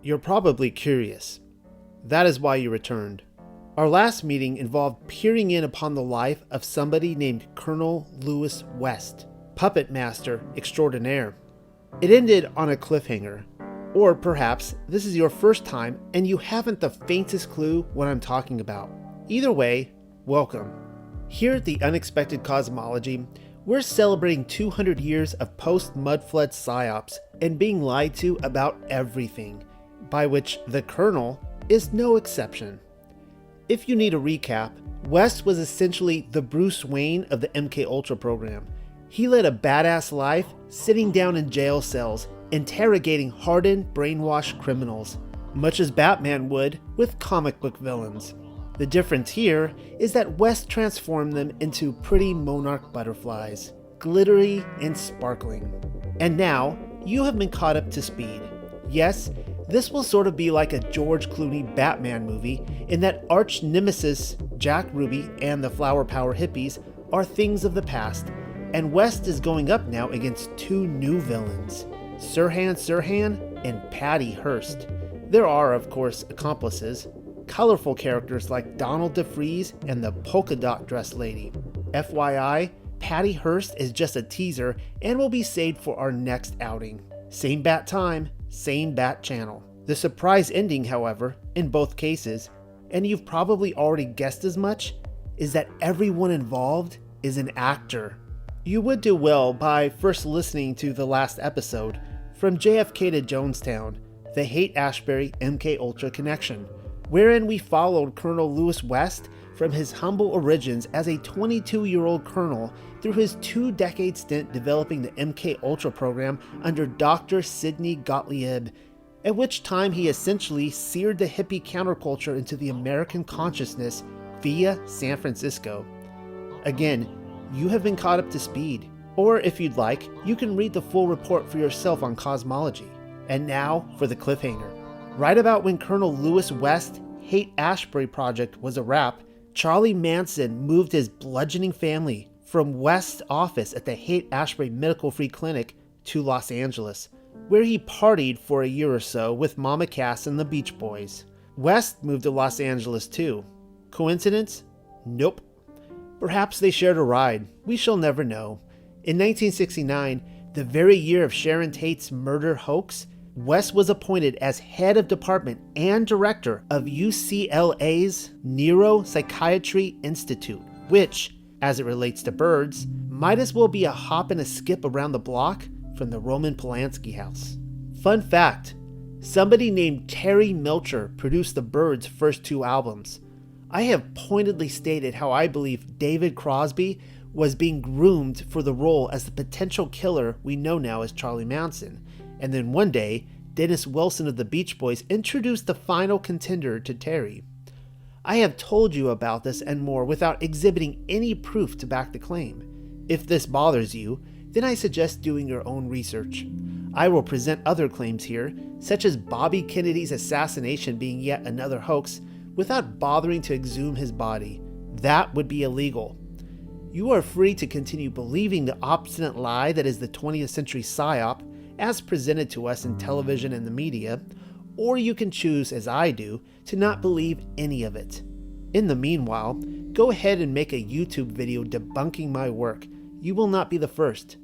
You're probably curious. That is why you returned. Our last meeting involved peering in upon the life of somebody named Colonel Lewis West, puppet master extraordinaire. It ended on a cliffhanger. Or perhaps this is your first time and you haven't the faintest clue what I'm talking about. Either way, welcome. Here at the Unexpected Cosmology, we're celebrating 200 years of post-Mudflood psyops and being lied to about everything, by which the Colonel is no exception. If you need a recap, West was essentially the Bruce Wayne of the MKUltra program. He led a badass life sitting down in jail cells, interrogating hardened, brainwashed criminals, much as Batman would with comic book villains. The difference here is that West transformed them into pretty monarch butterflies, glittery and sparkling. And now, you have been caught up to speed. Yes, this will sort of be like a George Clooney Batman movie in that arch nemesis Jack Ruby and the Flower Power hippies are things of the past, and West is going up now against two new villains, Sirhan and Patty Hearst. There are, of course, accomplices, colorful characters like Donald DeFreeze and the polka dot dress lady. FYI, Patty Hearst is just a teaser and will be saved for our next outing. Same bat time, same bat channel. The surprise ending, however, in both cases, and you've probably already guessed as much, is that everyone involved is an actor. You would do well by first listening to the last episode, From JFK to Jonestown, the Haight-Ashbury MKUltra connection, wherein we followed Colonel Lewis West from his humble origins as a 22-year-old colonel through his 2-decade stint developing the MKUltra program under Dr. Sidney Gottlieb, at which time he essentially seared the hippie counterculture into the American consciousness via San Francisco. Again, you have been caught up to speed, or if you'd like, you can read the full report for yourself on cosmology. And now for the cliffhanger. Right about when Colonel Lewis West Haight-Ashbury project was a wrap, Charlie Manson moved his bludgeoning family from West's office at the Haight-Ashbury Medical Free Clinic to Los Angeles, where he partied for a year or so with Mama Cass and the Beach Boys. West moved to Los Angeles too. Coincidence? Nope. Perhaps they shared a ride. We shall never know. In 1969, the very year of Sharon Tate's murder hoax, West was appointed as head of department and director of UCLA's Neuropsychiatry Institute, which, as it relates to birds, might as well be a hop and a skip around the block from the Roman Polanski house. Fun fact, somebody named Terry Melcher produced the Byrds' first 2 albums. I have pointedly stated how I believe David Crosby was being groomed for the role as the potential killer we know now as Charlie Manson. And then one day, Dennis Wilson of the Beach Boys introduced the final contender to Terry. I have told you about this and more without exhibiting any proof to back the claim. If this bothers you, then I suggest doing your own research. I will present other claims here, such as Bobby Kennedy's assassination being yet another hoax, without bothering to exhume his body. That would be illegal. You are free to continue believing the obstinate lie that is the 20th century psyop, as presented to us in television and the media, or you can choose, as I do, to not believe any of it. In the meanwhile, go ahead and make a YouTube video debunking my work. You will not be the first.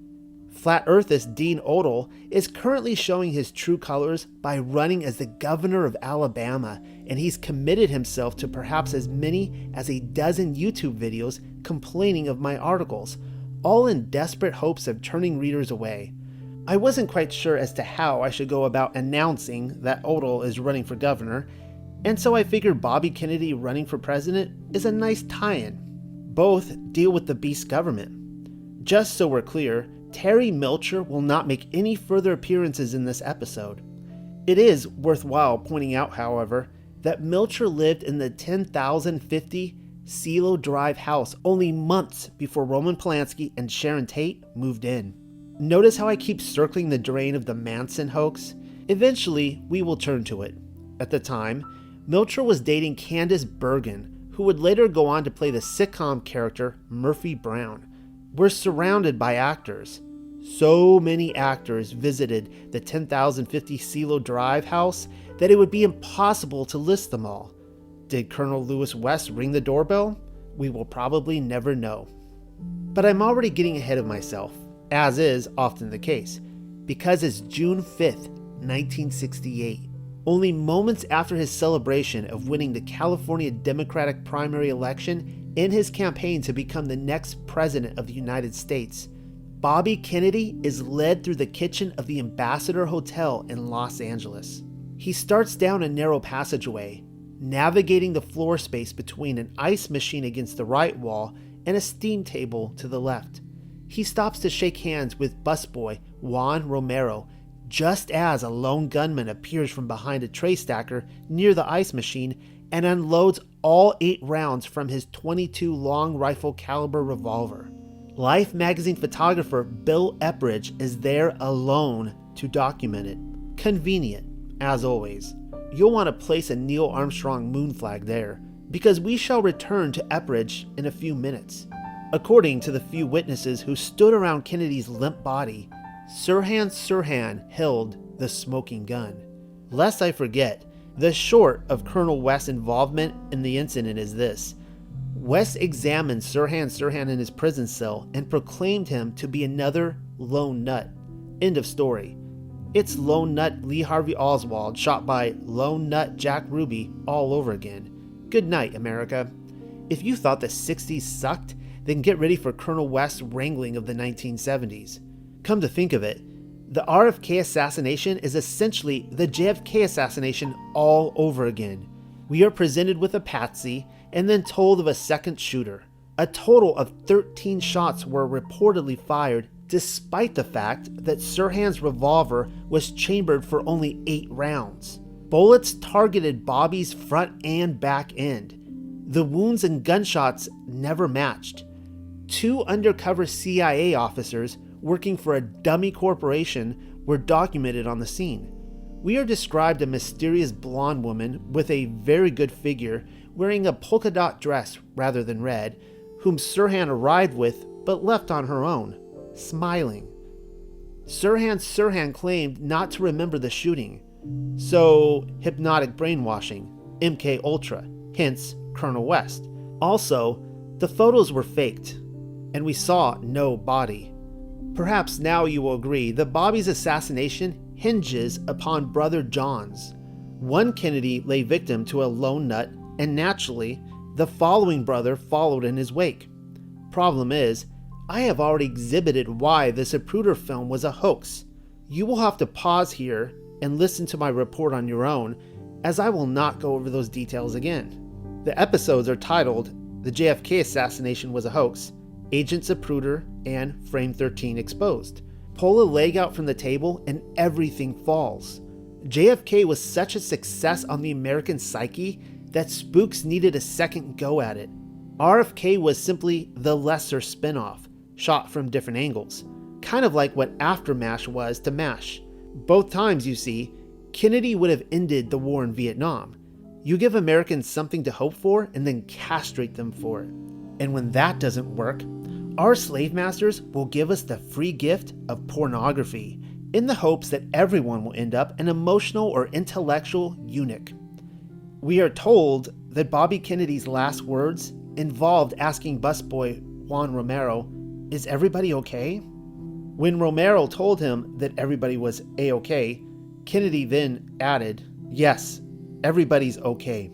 Flat Earthist Dean Odell is currently showing his true colors by running as the governor of Alabama, and he's committed himself to perhaps as many as a dozen YouTube videos complaining of my articles, all in desperate hopes of turning readers away. I wasn't quite sure as to how I should go about announcing that Odell is running for governor, and so I figured Bobby Kennedy running for president is a nice tie-in. Both deal with the beast government. Just so we're clear, Terry Melcher will not make any further appearances in this episode. It is worthwhile pointing out, however, that Melcher lived in the 10,050 Silo Drive house only months before Roman Polanski and Sharon Tate moved in. Notice how I keep circling the drain of the Manson hoax? Eventually, we will turn to it. At the time, Melcher was dating Candace Bergen, who would later go on to play the sitcom character Murphy Brown. We're surrounded by actors. So many actors visited the 10,050 Silo Drive house that it would be impossible to list them all. Did Colonel Lewis West ring the doorbell? We will probably never know. But I'm already getting ahead of myself, as is often the case, because it's June 5th, 1968. Only moments after his celebration of winning the California Democratic primary election in his campaign to become the next president of the United States, Bobby Kennedy is led through the kitchen of the Ambassador Hotel in Los Angeles. He starts down a narrow passageway, navigating the floor space between an ice machine against the right wall and a steam table to the left. He stops to shake hands with busboy Juan Romero just as a lone gunman appears from behind a tray stacker near the ice machine and unloads all 8 rounds from his .22 long rifle caliber revolver. Life magazine photographer Bill Epridge is there alone to document it. Convenient, as always. You'll want to place a Neil Armstrong moon flag there, because we shall return to Epridge in a few minutes. According to the few witnesses who stood around Kennedy's limp body, Sirhan Sirhan held the smoking gun. Lest I forget, the short of Colonel West's involvement in the incident is this. West examined Sirhan Sirhan in his prison cell and proclaimed him to be another lone nut. End of story. It's lone nut Lee Harvey Oswald shot by lone nut Jack Ruby all over again. Good night, America. If you thought the 60s sucked, then get ready for Colonel West's wrangling of the 1970s. Come to think of it, the RFK assassination is essentially the JFK assassination all over again. We are presented with a patsy and then told of a second shooter. A total of 13 shots were reportedly fired, despite the fact that Sirhan's revolver was chambered for only 8 rounds. Bullets targeted Bobby's front and back end. The wounds and gunshots never matched. 2 undercover CIA officers working for a dummy corporation were documented on the scene. We are described a mysterious blonde woman with a very good figure wearing a polka dot dress rather than red, whom Sirhan arrived with but left on her own, smiling. Sirhan Sirhan claimed not to remember the shooting. So, hypnotic brainwashing, MK Ultra, hence Colonel West. Also, the photos were faked, and we saw no body. Perhaps now you will agree that Bobby's assassination hinges upon brother John's. One Kennedy lay victim to a lone nut, and naturally, the following brother followed in his wake. Problem is, I have already exhibited why the Zapruder film was a hoax. You will have to pause here and listen to my report on your own, as I will not go over those details again. The episodes are titled The JFK Assassination Was a Hoax, Agent Zapruder, and Frame 13 Exposed. Pull a leg out from the table and everything falls. JFK was such a success on the American psyche that spooks needed a second go at it. RFK was simply the lesser spinoff, shot from different angles, kind of like what Aftermath was to MASH. Both times, you see, Kennedy would have ended the war in Vietnam. You give Americans something to hope for and then castrate them for it. And when that doesn't work, our slave masters will give us the free gift of pornography in the hopes that everyone will end up an emotional or intellectual eunuch. We are told that Bobby Kennedy's last words involved asking busboy Juan Romero, "Is everybody okay?" When Romero told him that everybody was A-okay, Kennedy then added, "Yes, everybody's okay."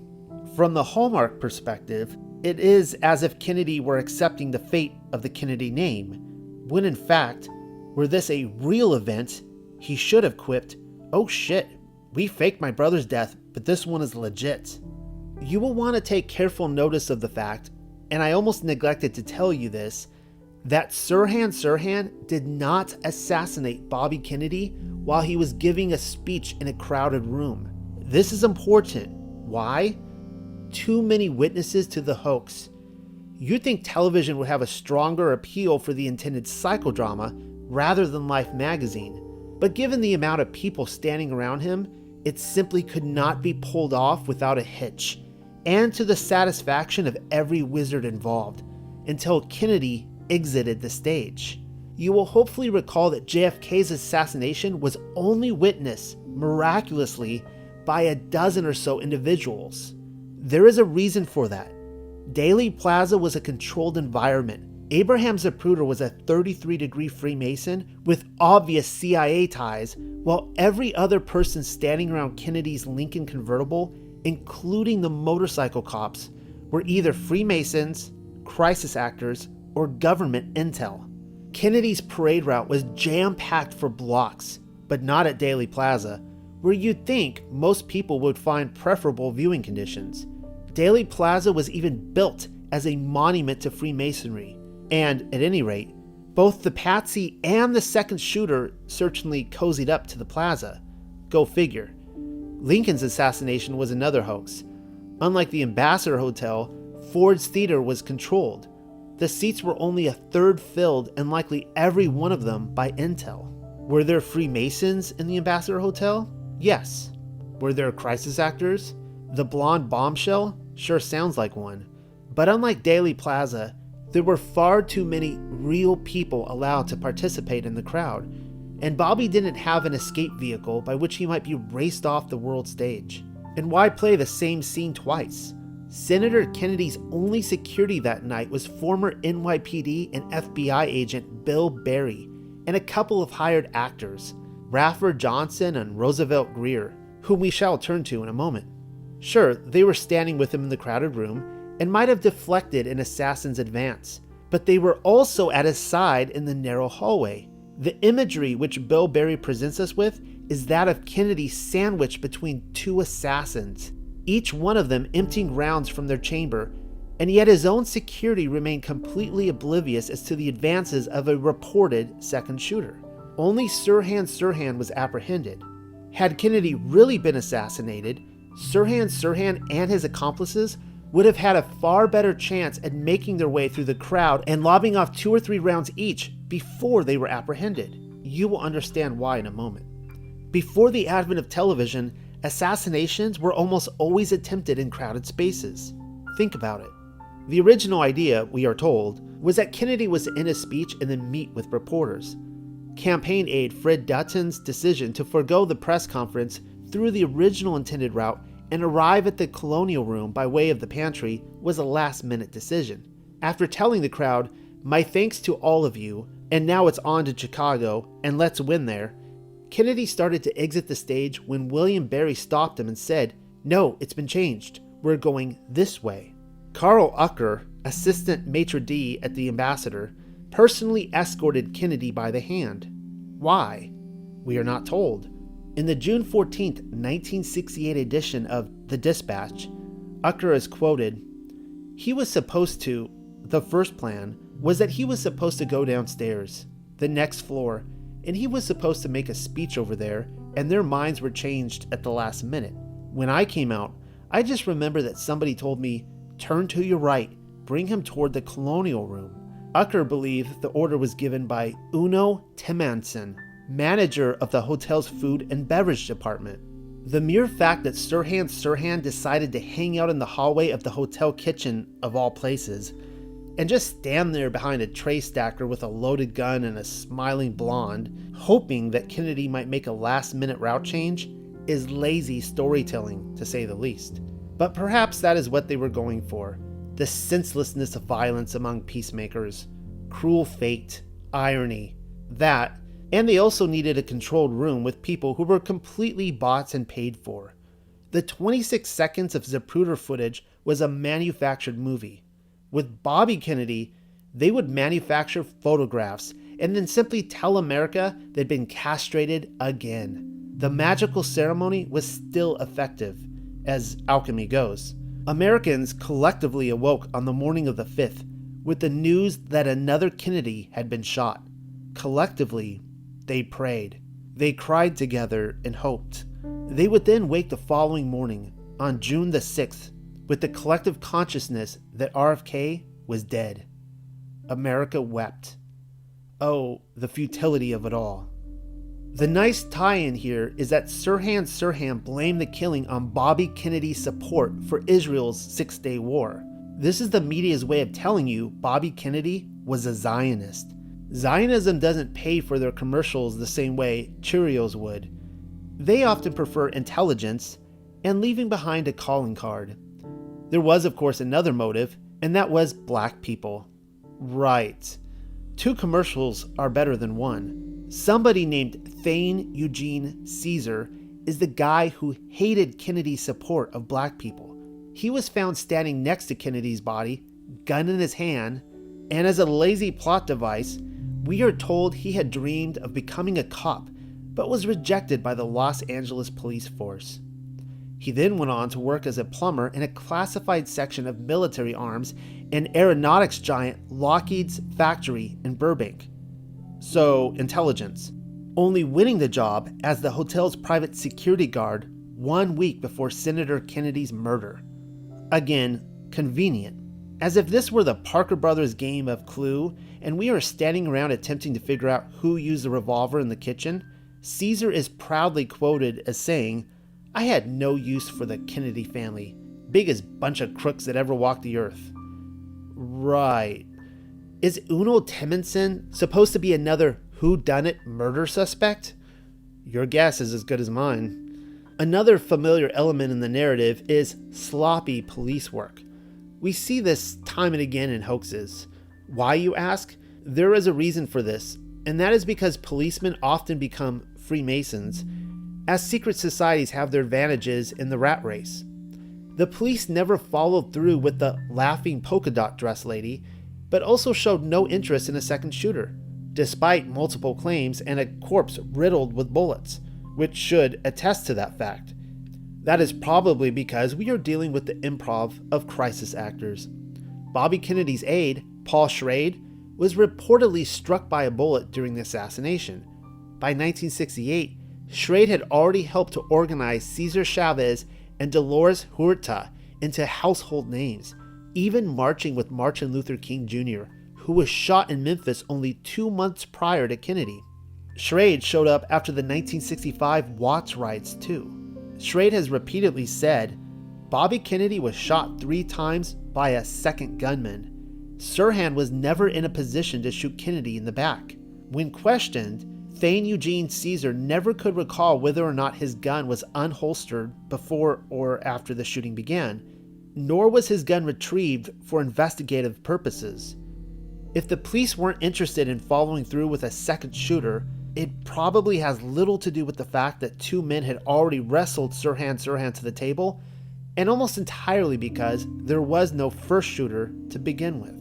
From the Hallmark perspective, it is as if Kennedy were accepting the fate of the Kennedy name, when in fact, were this a real event, he should have quipped, "Oh shit, we faked my brother's death, but this one is legit." You will want to take careful notice of the fact, and I almost neglected to tell you this, that Sirhan Sirhan did not assassinate Bobby Kennedy while he was giving a speech in a crowded room. This is important. Why? Too many witnesses to the hoax. You'd think television would have a stronger appeal for the intended psychodrama rather than Life magazine, but given the amount of people standing around him, it simply could not be pulled off without a hitch, and to the satisfaction of every wizard involved, until Kennedy exited the stage. you will hopefully recall that JFK's assassination was only witnessed, miraculously, by a dozen or so individuals. There is a reason for that. Dealey Plaza was a controlled environment. Abraham Zapruder was a 33-degree Freemason with obvious CIA ties, while every other person standing around Kennedy's Lincoln convertible, including the motorcycle cops, were either Freemasons, crisis actors, or government intel. Kennedy's parade route was jam-packed for blocks, but not at Dealey Plaza, where you'd think most people would find preferable viewing conditions. Dealey Plaza was even built as a monument to Freemasonry, and, at any rate, both the patsy and the second shooter certainly cozied up to the plaza. Go figure. Lincoln's assassination was another hoax. Unlike the Ambassador Hotel, Ford's Theater was controlled. The seats were only a third filled, and likely every one of them by intel. Were there Freemasons in the Ambassador Hotel? Yes. Were there crisis actors? The blonde bombshell sure sounds like one. But unlike Dealey Plaza, there were far too many real people allowed to participate in the crowd, and Bobby didn't have an escape vehicle by which he might be raced off the world stage. And why play the same scene twice? Senator Kennedy's only security that night was former NYPD and FBI agent Bill Barry and a couple of hired actors, Rafford Johnson and Roosevelt Greer, whom we shall turn to in a moment. Sure, they were standing with him in the crowded room and might have deflected an assassin's advance, but they were also at his side in the narrow hallway. The imagery which Bill Barry presents us with is that of Kennedy sandwiched between two assassins, each one of them emptying rounds from their chamber, and yet his own security remained completely oblivious as to the advances of a reported second shooter. Only Sirhan Sirhan was apprehended. Had Kennedy really been assassinated, Sirhan Sirhan and his accomplices would have had a far better chance at making their way through the crowd and lobbing off 2 or 3 rounds each before they were apprehended. You will understand why in a moment. Before the advent of television, assassinations were almost always attempted in crowded spaces. Think about it. The original idea, we are told, was that Kennedy was to end his speech and then meet with reporters. Campaign aide Fred Dutton's decision to forego the press conference through the original intended route and arrive at the Colonial Room by way of the pantry was a last-minute decision. After telling the crowd, "My thanks to all of you, and now it's on to Chicago, and let's win there," Kennedy started to exit the stage when William Barry stopped him and said, "No, it's been changed. We're going this way." Carl Ucker, assistant maitre d' at the Ambassador, personally escorted Kennedy by the hand. Why? We are not told. In the June 14, 1968 edition of The Dispatch, Ucker is quoted, "He was supposed to, the first plan was that he was supposed to go downstairs, the next floor, and he was supposed to make a speech over there, and their minds were changed at the last minute. When I came out, I just remember that somebody told me, 'Turn to your right, bring him toward the Colonial Room.'" Ucker believed the order was given by Uno Timanson, manager of the hotel's food and beverage department. The mere fact that Sirhan Sirhan decided to hang out in the hallway of the hotel kitchen, of all places, and just stand there behind a tray stacker with a loaded gun and a smiling blonde, hoping that Kennedy might make a last-minute route change, is lazy storytelling, to say the least. But perhaps that is what they were going for. The senselessness of violence among peacemakers, cruel fate, irony, that, and they also needed a controlled room with people who were completely bought and paid for. The 26 seconds of Zapruder footage was a manufactured movie. With Bobby Kennedy, they would manufacture photographs and then simply tell America they'd been castrated again. The magical ceremony was still effective, as alchemy goes. Americans collectively awoke on the morning of the 5th with the news that another Kennedy had been shot. Collectively, they prayed. They cried together and hoped. They would then wake the following morning, on June the 6th, with the collective consciousness that RFK was dead. America wept. Oh, the futility of it all. The nice tie-in here is that Sirhan Sirhan blamed the killing on Bobby Kennedy's support for Israel's Six-Day War. This is the media's way of telling you Bobby Kennedy was a Zionist. Zionism doesn't pay for their commercials the same way Cheerios would. They often prefer intelligence and leaving behind a calling card. There was, of course, another motive, and that was black people. Right. 2 commercials are better than one. Somebody named Thane Eugene Caesar is the guy who hated Kennedy's support of black people. He was found standing next to Kennedy's body, gun in his hand, and as a lazy plot device, we are told he had dreamed of becoming a cop, but was rejected by the Los Angeles police force. He then went on to work as a plumber in a classified section of military arms and aeronautics giant Lockheed's factory in Burbank. So, intelligence. Only winning the job as the hotel's private security guard 1 week before Senator Kennedy's murder. Again, convenient. As if this were the Parker Brothers game of Clue and we are standing around attempting to figure out who used the revolver in the kitchen, Caesar is proudly quoted as saying, "I had no use for the Kennedy family. Biggest bunch of crooks that ever walked the earth." Right. Is Uno Timmonson supposed to be another whodunit murder suspect? Your guess is as good as mine. Another familiar element in the narrative is sloppy police work. We see this time and again in hoaxes. Why, you ask? There is a reason for this, and that is because policemen often become Freemasons, as secret societies have their advantages in the rat race. The police never followed through with the laughing polka dot dress lady, but also showed no interest in a second shooter, despite multiple claims and a corpse riddled with bullets, which should attest to that fact. That is probably because we are dealing with the improv of crisis actors. Bobby Kennedy's aide, Paul Schrade, was reportedly struck by a bullet during the assassination. By 1968, Schrade had already helped to organize Cesar Chavez and Dolores Huerta into household names, even marching with Martin Luther King Jr., who was shot in Memphis only 2 months prior to Kennedy. Schrade showed up after the 1965 Watts riots too. Schrade has repeatedly said, Bobby Kennedy was shot 3 times by a second gunman. Sirhan was never in a position to shoot Kennedy in the back. When questioned, Thane Eugene Caesar never could recall whether or not his gun was unholstered before or after the shooting began, nor was his gun retrieved for investigative purposes. If the police weren't interested in following through with a second shooter, it probably has little to do with the fact that 2 men had already wrestled Sirhan to the table, and almost entirely because there was no first shooter to begin with.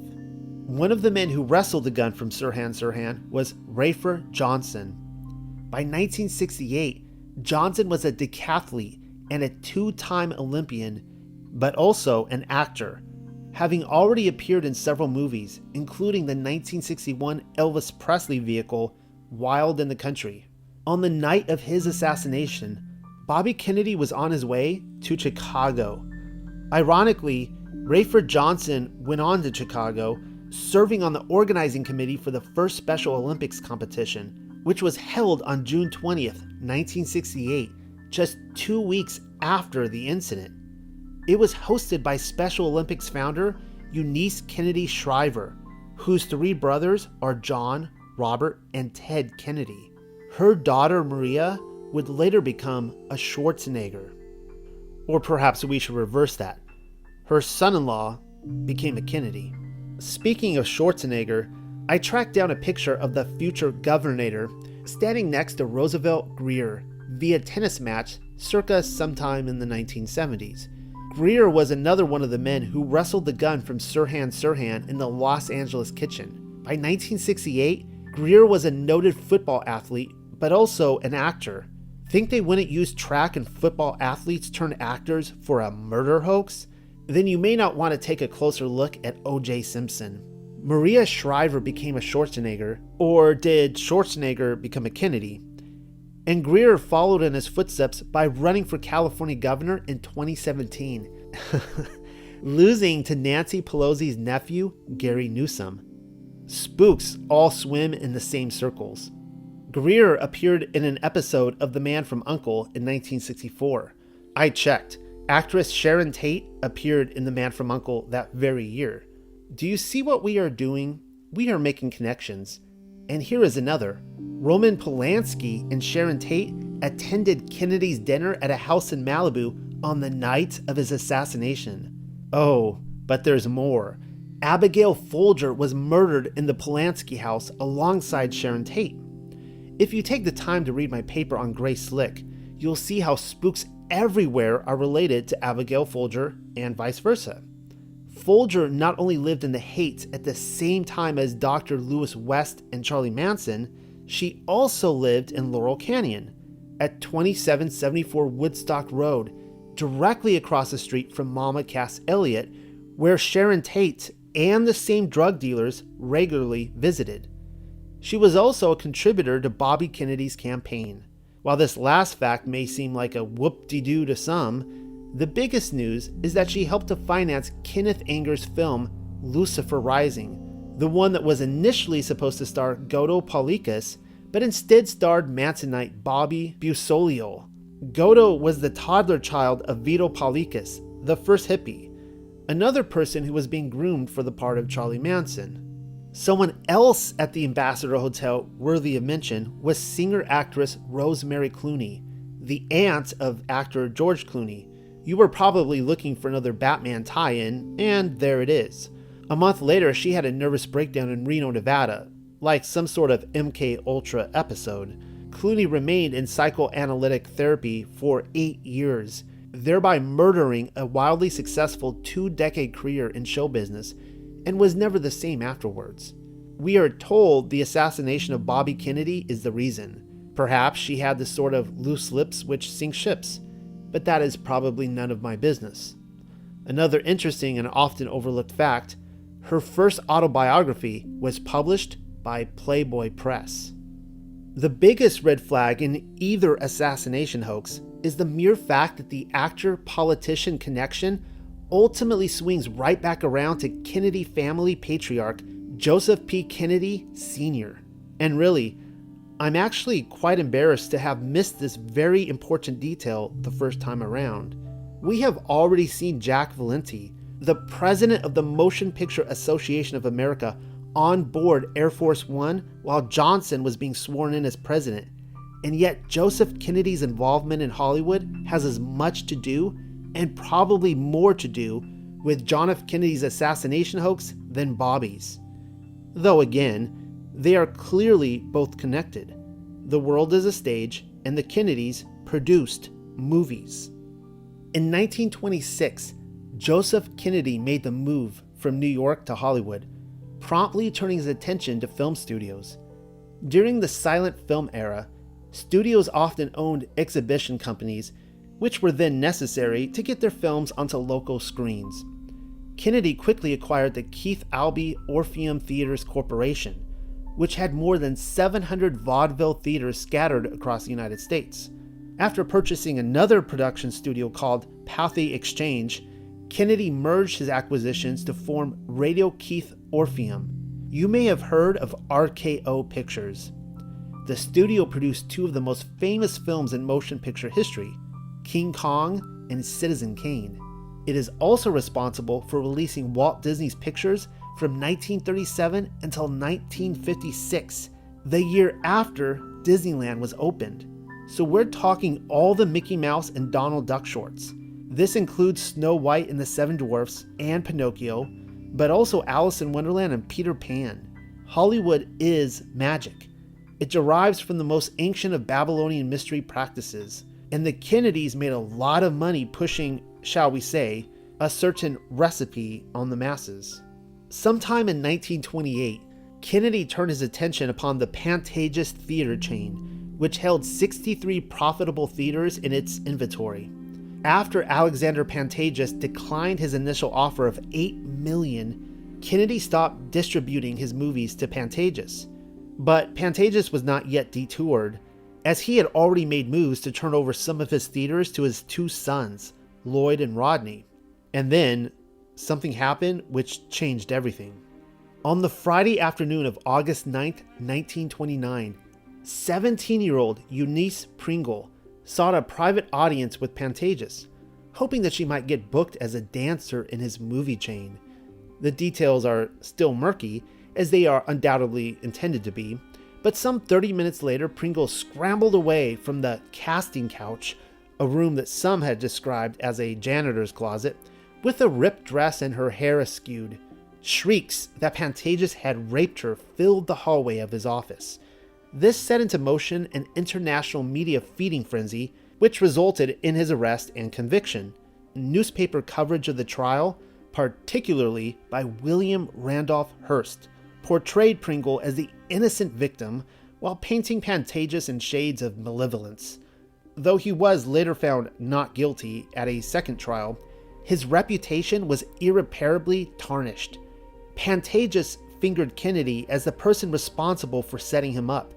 One of the men who wrestled the gun from Sirhan was Rafer Johnson. By 1968, Johnson was a decathlete and a 2-time Olympian, but also an actor, having already appeared in several movies, including the 1961 Elvis Presley vehicle Wild in the Country. On the night of his assassination, Bobby Kennedy was on his way to Chicago. Ironically, Rafer Johnson went on to Chicago, serving on the organizing committee for the first Special Olympics competition, which was held on June 20th, 1968, just 2 weeks after the incident. It was hosted by Special Olympics founder Eunice Kennedy Shriver, whose 3 brothers are John, Robert, and Ted Kennedy. Her daughter Maria would later become a Schwarzenegger. Or perhaps we should reverse that. Her son-in-law became a Kennedy. Speaking of Schwarzenegger, I tracked down a picture of the future governor standing next to Roosevelt Grier via tennis match circa sometime in the 1970s. Grier was another one of the men who wrestled the gun from Sirhan in the Los Angeles kitchen. By 1968, Grier was a noted football athlete, but also an actor. Think they wouldn't use track and football athletes turned actors for a murder hoax? Then you may not want to take a closer look at O.J. Simpson. Maria Shriver became a Schwarzenegger, or did Schwarzenegger become a Kennedy? And Grier followed in his footsteps by running for California governor in 2017, losing to Nancy Pelosi's nephew, Gary Newsom. Spooks all swim in the same circles. Grier appeared in an episode of The Man from U.N.C.L.E. in 1964. I checked. Actress Sharon Tate appeared in The Man from U.N.C.L.E. that very year. Do you see what we are doing? We are making connections. And here is another. Roman Polanski and Sharon Tate attended Kennedy's dinner at a house in Malibu on the night of his assassination. Oh, but there's more. Abigail Folger was murdered in the Polanski house alongside Sharon Tate. If you take the time to read my paper on Grace Slick, you'll see how spooks everywhere are related to Abigail Folger and vice versa. Folger not only lived in the Haight at the same time as Dr. Lewis West and Charlie Manson, she also lived in Laurel Canyon at 2774 Woodstock Road, directly across the street from Mama Cass Elliot, where Sharon Tate and the same drug dealers regularly visited. She was also a contributor to Bobby Kennedy's campaign. While this last fact may seem like a whoop-de-doo to some, the biggest news is that she helped to finance Kenneth Anger's film Lucifer Rising, the one that was initially supposed to star Godo Paulikas, but instead starred Mansonite Bobby Busolio. Godo was the toddler child of Vito Paulikas, the first hippie, another person who was being groomed for the part of Charlie Manson. Someone else at the Ambassador Hotel worthy of mention was singer-actress Rosemary Clooney, the aunt of actor George Clooney. You were probably looking for another Batman tie-in, and there it is. A month later, she had a nervous breakdown in Reno, Nevada, like some sort of MK Ultra episode. Clooney remained in psychoanalytic therapy for 8 years, thereby murdering a wildly successful 2-decade career in show business, and was never the same afterwards. We are told the assassination of Bobby Kennedy is the reason. Perhaps she had the sort of loose lips which sink ships, but that is probably none of my business. Another interesting and often overlooked fact, her first autobiography was published by Playboy Press. The biggest red flag in either assassination hoax is the mere fact that the actor-politician connection ultimately swings right back around to Kennedy family patriarch Joseph P. Kennedy Sr. And really, I'm actually quite embarrassed to have missed this very important detail the first time around. We have already seen Jack Valenti, the president of the Motion Picture Association of America, on board Air Force One while Johnson was being sworn in as president. And yet Joseph Kennedy's involvement in Hollywood has as much to do, and probably more to do, with John F. Kennedy's assassination hoax than Bobby's. Though again, they are clearly both connected. The world is a stage, and the Kennedys produced movies. In 1926, Joseph Kennedy made the move from New York to Hollywood, promptly turning his attention to film studios. During the silent film era, studios often owned exhibition companies, which were then necessary to get their films onto local screens. Kennedy quickly acquired the Keith Albee Orpheum Theaters Corporation, which had more than 700 vaudeville theaters scattered across the United States. After purchasing another production studio called Pathy Exchange, Kennedy merged his acquisitions to form Radio Keith Orpheum. You may have heard of RKO Pictures. The studio produced two of the most famous films in motion picture history, King Kong and Citizen Kane. It is also responsible for releasing Walt Disney's pictures from 1937 until 1956, the year after Disneyland was opened. So we're talking all the Mickey Mouse and Donald Duck shorts. This includes Snow White and the Seven Dwarfs and Pinocchio, but also Alice in Wonderland and Peter Pan. Hollywood is magic. It derives from the most ancient of Babylonian mystery practices, and the Kennedys made a lot of money pushing, shall we say, a certain recipe on the masses. Sometime in 1928, Kennedy turned his attention upon the Pantages theater chain, which held 63 profitable theaters in its inventory. After Alexander Pantages declined his initial offer of $8 million, Kennedy stopped distributing his movies to Pantages. But Pantages was not yet detoured, as he had already made moves to turn over some of his theaters to his two sons, Lloyd and Rodney. And then, something happened which changed everything. On the Friday afternoon of August 9th, 1929, 17-year-old Eunice Pringle sought a private audience with Pantages, hoping that she might get booked as a dancer in his movie chain. The details are still murky, as they are undoubtedly intended to be, But some 30 minutes later, Pringle scrambled away from the casting couch, a room that some had described as a janitor's closet, with a ripped dress and her hair askewed. Shrieks that Pantages had raped her filled the hallway of his office. This set into motion an international media feeding frenzy, which resulted in his arrest and conviction. Newspaper coverage of the trial, particularly by William Randolph Hearst, portrayed Pringle as the innocent victim while painting Pantages in shades of malevolence. Though he was later found not guilty at a second trial, his reputation was irreparably tarnished. Pantages fingered Kennedy as the person responsible for setting him up,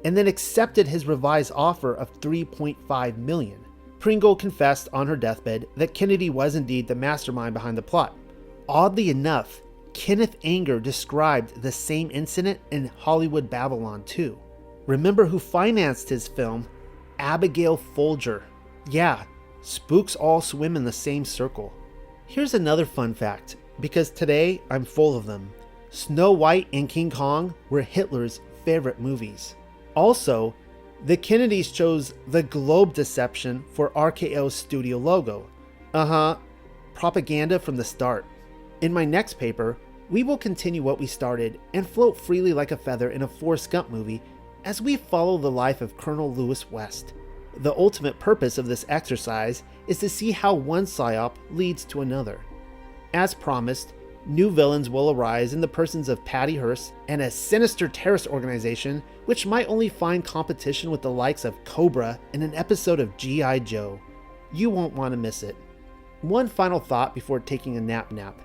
and then accepted his revised offer of $3.5 million. Pringle confessed on her deathbed that Kennedy was indeed the mastermind behind the plot. Oddly enough, Kenneth Anger described the same incident in Hollywood Babylon 2. Remember who financed his film? Abigail Folger. Yeah, spooks all swim in the same circle. Here's another fun fact, because today I'm full of them. Snow White and King Kong were Hitler's favorite movies. Also, the Kennedys chose the globe deception for RKO's studio logo. Propaganda from the start. In my next paper, we will continue what we started and float freely like a feather in a Forrest Gump movie as we follow the life of Colonel Lewis West. The ultimate purpose of this exercise is to see how one psyop leads to another. As promised, new villains will arise in the persons of Patty Hearst and a sinister terrorist organization which might only find competition with the likes of Cobra in an episode of G.I. Joe. You won't want to miss it. One final thought before taking a nap.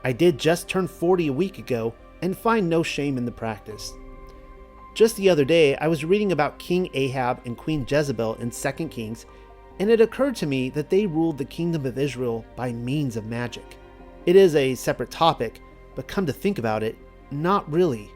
I did just turn 40 a week ago and find no shame in the practice. Just the other day, I was reading about King Ahab and Queen Jezebel in 2 Kings, and it occurred to me that they ruled the kingdom of Israel by means of magic. It is a separate topic, but come to think about it, not really.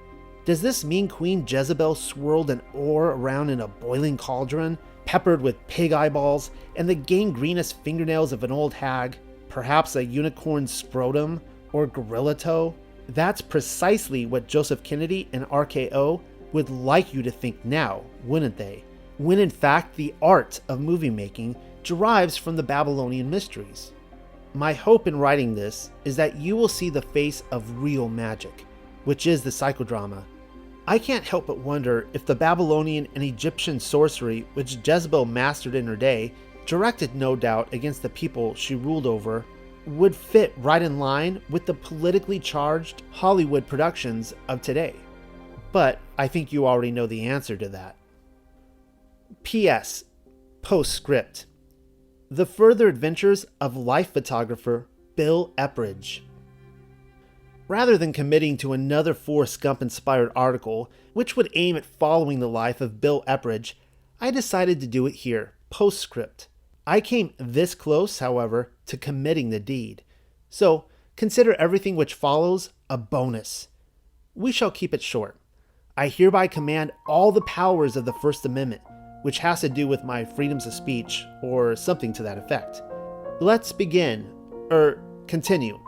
Does this mean Queen Jezebel swirled an oar around in a boiling cauldron, peppered with pig eyeballs and the gangrenous fingernails of an old hag, perhaps a unicorn's scrotum or gorilla toe? That's precisely what Joseph Kennedy and RKO would like you to think now, wouldn't they? When in fact the art of movie making derives from the Babylonian mysteries. My hope in writing this is that you will see the face of real magic, which is the psychodrama. I can't help but wonder if the Babylonian and Egyptian sorcery which Jezebel mastered in her day, directed no doubt against the people she ruled over, would fit right in line with the politically charged Hollywood productions of today. But I think you already know the answer to that. P.S. Postscript. The further adventures of life photographer Bill Epridge. Rather than committing to another Forrest Gump-inspired article, which would aim at following the life of Bill Epridge, I decided to do it here, postscript. I came this close, however, to committing the deed. So, consider everything which follows a bonus. We shall keep it short. I hereby command all the powers of the First Amendment, which has to do with my freedoms of speech, or something to that effect. Let's begin, continue.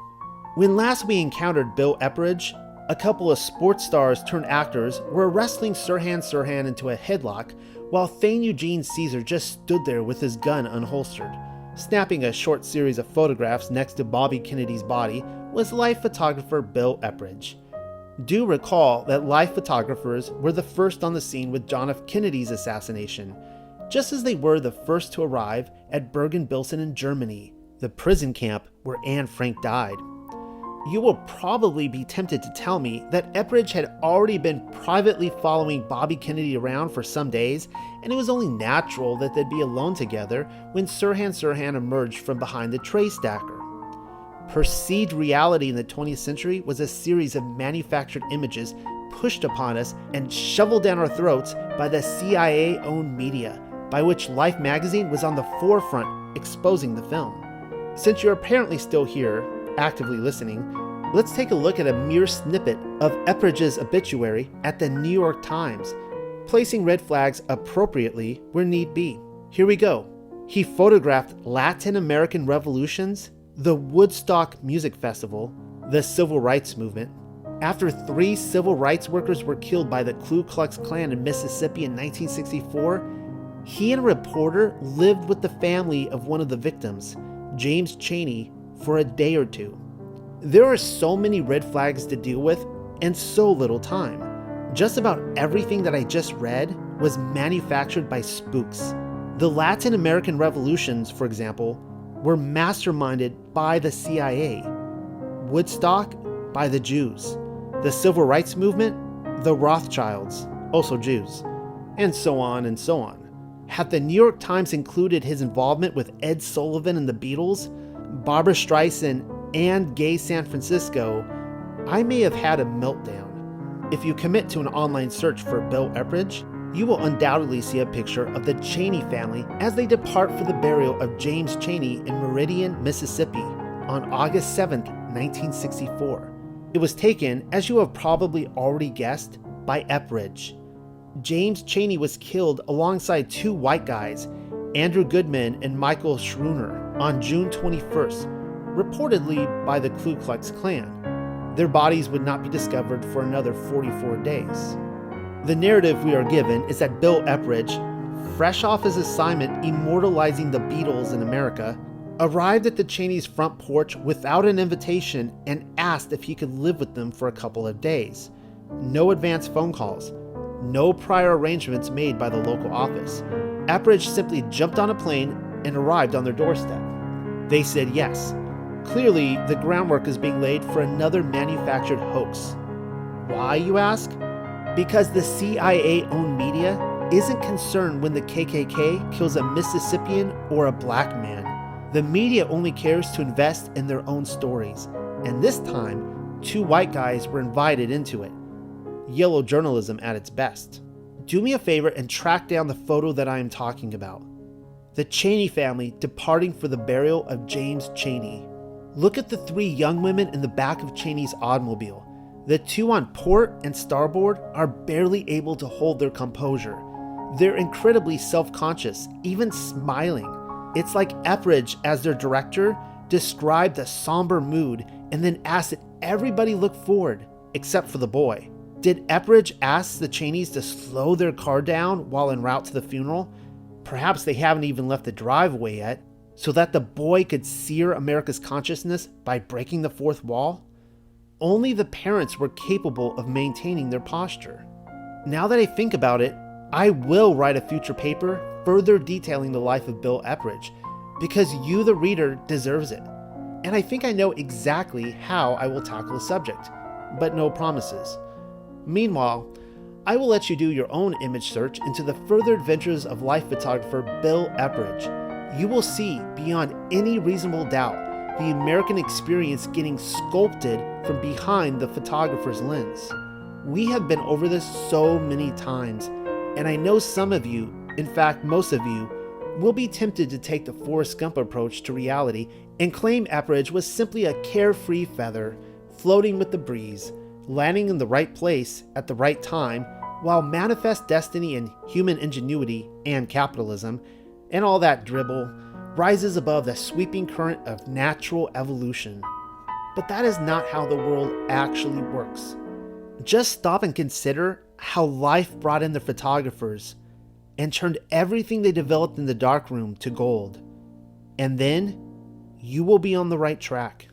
When last we encountered Bill Epridge, a couple of sports stars turned actors were wrestling Sirhan Sirhan into a headlock while Thane Eugene Caesar just stood there with his gun unholstered. Snapping a short series of photographs next to Bobby Kennedy's body was life photographer Bill Epridge. Do recall that life photographers were the first on the scene with John F. Kennedy's assassination, just as they were the first to arrive at Bergen-Belsen in Germany, the prison camp where Anne Frank died. You will probably be tempted to tell me that Epridge had already been privately following Bobby Kennedy around for some days, and it was only natural that they'd be alone together when Sirhan Sirhan emerged from behind the tray stacker. Perceived reality in the 20th century was a series of manufactured images pushed upon us and shoveled down our throats by the CIA-owned media, by which Life magazine was on the forefront exposing the film. Since you're apparently still here, actively listening, let's take a look at a mere snippet of Epridge's obituary at the New York Times, placing red flags appropriately where need be. Here we go. He photographed Latin American revolutions, the Woodstock Music Festival, the Civil Rights Movement, After 3 civil rights workers were killed by the Ku Klux Klan in Mississippi in 1964, he and a reporter lived with the family of one of the victims, James Chaney, for a day or two. There are so many red flags to deal with and so little time. Just about everything that I just read was manufactured by spooks. The Latin American revolutions, for example, were masterminded by the CIA. Woodstock, by the Jews. The Civil Rights Movement, the Rothschilds, also Jews. And so on and so on. Had the New York Times included his involvement with Ed Sullivan and the Beatles, Barbra Streisand, and Gay San Francisco, I may have had a meltdown. If you commit to an online search for Bill Epridge, you will undoubtedly see a picture of the Chaney family as they depart for the burial of James Chaney in Meridian, Mississippi on August 7th, 1964. It was taken, as you have probably already guessed, by Epridge. James Chaney was killed alongside 2 white guys, Andrew Goodman and Michael Schroner, on June 21st, reportedly by the Ku Klux Klan. Their bodies would not be discovered for another 44 days. The narrative we are given is that Bill Epridge, fresh off his assignment immortalizing the Beatles in America, arrived at the Cheneys' front porch without an invitation and asked if he could live with them for a couple of days. No advance phone calls, no prior arrangements made by the local office. Epridge simply jumped on a plane and arrived on their doorstep. They said yes. Clearly, the groundwork is being laid for another manufactured hoax. Why, you ask? Because the CIA-owned media isn't concerned when the KKK kills a Mississippian or a black man. The media only cares to invest in their own stories, and this time, 2 white guys were invited into it. Yellow journalism at its best. Do me a favor and track down the photo that I am talking about. The Chaney family departing for the burial of James Chaney. Look at the 3 young women in the back of Chaney's automobile. The 2 on port and starboard are barely able to hold their composure. They're incredibly self-conscious, even smiling. It's like Epridge, as their director, described the somber mood and then asked that everybody look forward, except for the boy. Did Epridge ask the Cheneys to slow their car down while en route to the funeral? Perhaps they haven't even left the driveway yet, so that the boy could sear America's consciousness by breaking the 4th wall? Only the parents were capable of maintaining their posture. Now that I think about it, I will write a future paper further detailing the life of Bill Epridge, because you, the reader, deserves it. And I think I know exactly how I will tackle the subject, but no promises. Meanwhile, I will let you do your own image search into the further adventures of life photographer Bill Epridge. You will see, beyond any reasonable doubt, the American experience getting sculpted from behind the photographer's lens. We have been over this so many times, and I know some of you, in fact most of you, will be tempted to take the Forrest Gump approach to reality and claim Epridge was simply a carefree feather, floating with the breeze, landing in the right place at the right time, while manifest destiny and human ingenuity and capitalism, and all that dribble, rises above the sweeping current of natural evolution. But that is not how the world actually works. Just stop and consider how life brought in the photographers and turned everything they developed in the darkroom to gold. And then you will be on the right track.